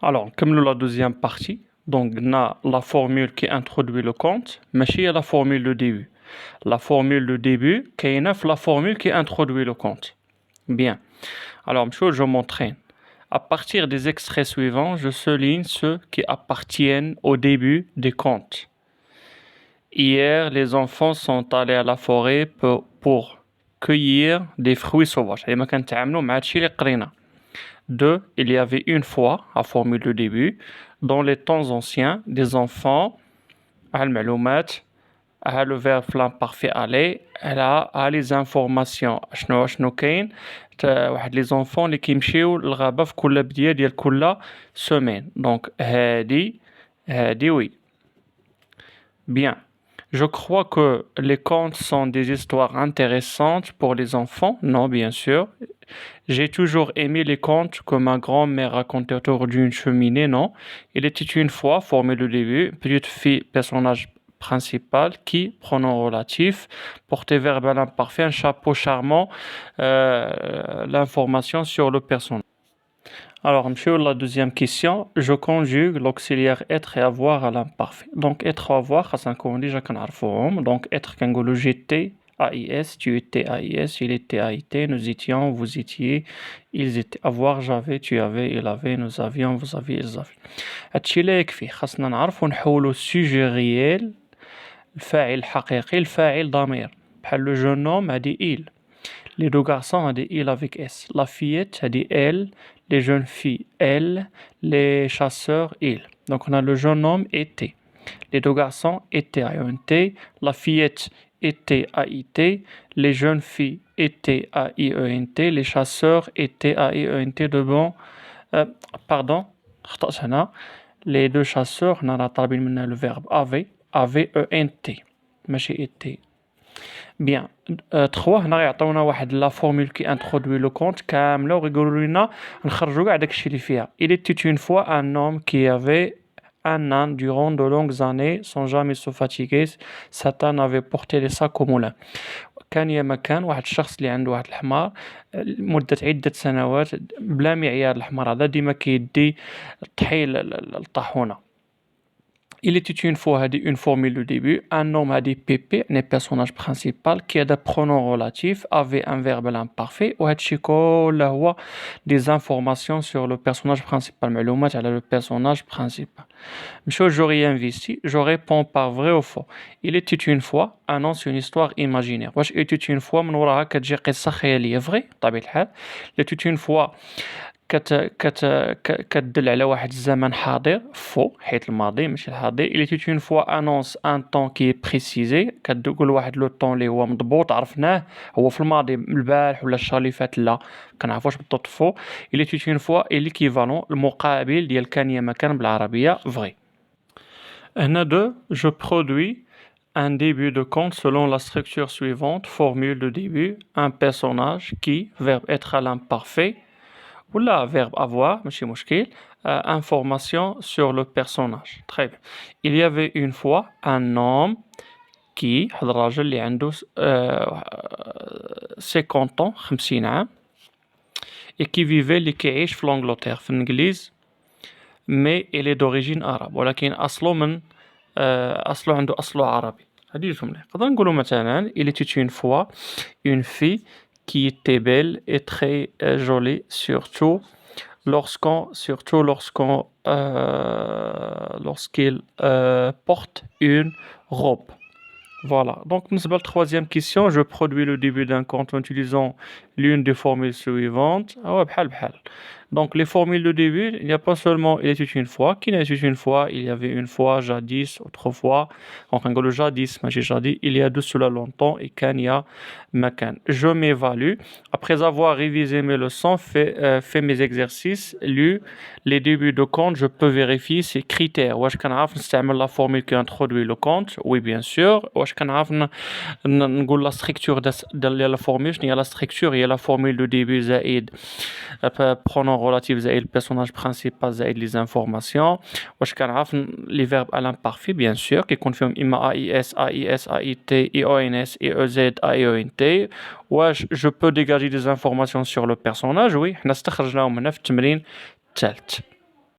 Alors, comme la deuxième partie, donc on a la formule qui introduit le compte, mais c'est la formule de début. La formule de début, qui est la formule qui introduit le compte. Bien. Alors, je m'entraîne. À partir des extraits suivants, je souligne ceux qui appartiennent au début des comptes. Hier, les enfants sont allés à la forêt pour cueillir des fruits sauvages. Deux, il y avait une fois, à formule de début, dans les temps anciens, des enfants, le verbe l'imparfait aller, elle a les informations. شنو كاين واحد les enfants اللي كيمشيو للغابة في كل بداية ديال كل semaine. Donc هادي oui. Bien. Je crois que les contes sont des histoires intéressantes pour les enfants. Non, bien sûr. J'ai toujours aimé les contes que ma grand-mère racontait autour d'une cheminée. Non. Il était une fois, formé le début, petite fille, personnage principal qui, pronom relatif, portait verbe à l'imparfait, un chapeau charmant, l'information sur le personnage. Alors, monsieur, la deuxième question, je conjugue l'auxiliaire être et avoir à l'imparfait. Donc, être ou avoir, c'est qu'on déjà qu'on donc être quand j'étais, AIS, tu étais AIS, il était AIT, nous étions, vous étiez, ils étaient. Avoir, j'avais, tu avais, il avait, nous avions, vous aviez, ils avaient. هادشي لا يكفي خاصنا نعرفو نحولو السوجي ريال الفاعل حقيقي الفاعل ضمير بحال لو جون هوم هادي il. Les deux garçons هادي il avec S. La fillette هادي elle. Les jeunes filles, elles, les chasseurs, ils. Donc on a le jeune homme était. Les deux garçons étaient AINT, la fillette était AIT, les jeunes filles étaient AIENT, les chasseurs étaient AIENT de bon. Pardon, les deux chasseurs, on a le verbe avait, AVENT, ماشي était. Bien. 3 هنا غيعطيونا واحد لا فورمول كي انترودوي لو كونت كامله وغيقولوا لنا نخرجوا كاع داكشي اللي فيها. Il était une fois un homme qui avait un âne durant de longues années sans jamais se fatiguer. Cet âne avait porté les sacs au moulin. كان يا مكان واحد الشخص اللي عنده واحد الحمار مدة عدة سنوات بلا معيار. الحمار هذا ديما كيدي طحين الطاحونة. Il était une fois une formule de début, un homme a dit Pépé, un personnage principal qui a des pronoms relatifs, avait un verbe imparfait, ou des informations sur le personnage principal. Mais le personnage principal. Monsieur, j'aurais investi, je réponds par vrai ou faux. Il était une fois, un an, c'est une histoire imaginaire. Il était une fois, من وراها كتجي قصة خيالية vrai, طبيعة الحال. Il était une fois كتدل على واحد الزمن حاضر فو حيت الماضي ماشي الحاضر. il était une fois annonce un temps qui est précisé كتقول واحد لو طون اللي هو مضبوط عرفناه هو في الماضي البارح ولا الشهر اللي فات لا كنعرفوش بالضبط فو. il était une fois et l'équivalent المقابل ديال كان يا مكان بالعربية vrai. هنا je produis un début de compte selon la structure suivante. Formule de début, un personnage qui, verbe être à l'imparfait, ou la verbe avoir, ماشي مشكل, information sur le personnage. Très bien. Il y avait une fois un homme qui هذا الراجل اللي عنده 50 ans 50 عام et qui vivait اللي كيعيش في l'Angleterre في الإنجليز mais il est d'origine arabe ولكن أصله من أصله عنده أصله عربي. هذه الجملة نقدر نقولوا مثلا il était une fois une fille qui était belle et très jolie, surtout lorsqu'il porte une robe. Voilà. Donc, nous avons la troisième question. Je produis le début d'un compte en utilisant l'une des formules suivantes. Ah ouais, bhal. Donc, les formules de début, il n'y a pas seulement il était une fois, qu'il était une fois, il y avait une fois, jadis, autrefois. Donc, le jadis, j'ai jadis, il y a de cela longtemps, et quand il y a makan. Je m'évalue. Après avoir révisé mes leçons, fait mes exercices, lu les débuts de compte, je peux vérifier ces critères. واش كنعرف نستعمل la formule qui introduit le compte? Oui, bien sûr. واش كنعرف نقول la structure ديال la formule؟ شنو هي la structure؟ هي la formule de début زائد pronom relatif زائد le personnage principal زائد les informations. واش كنعرف les verbes à l'imparfait؟ bien sûr كيكون فيهم إما AIS, AIS, AIT, IONS, IEZ, AIONT. واش je peux dégager des informations sur le personnage؟ oui حنا استخرجناهم هنا في التمرين الثالث.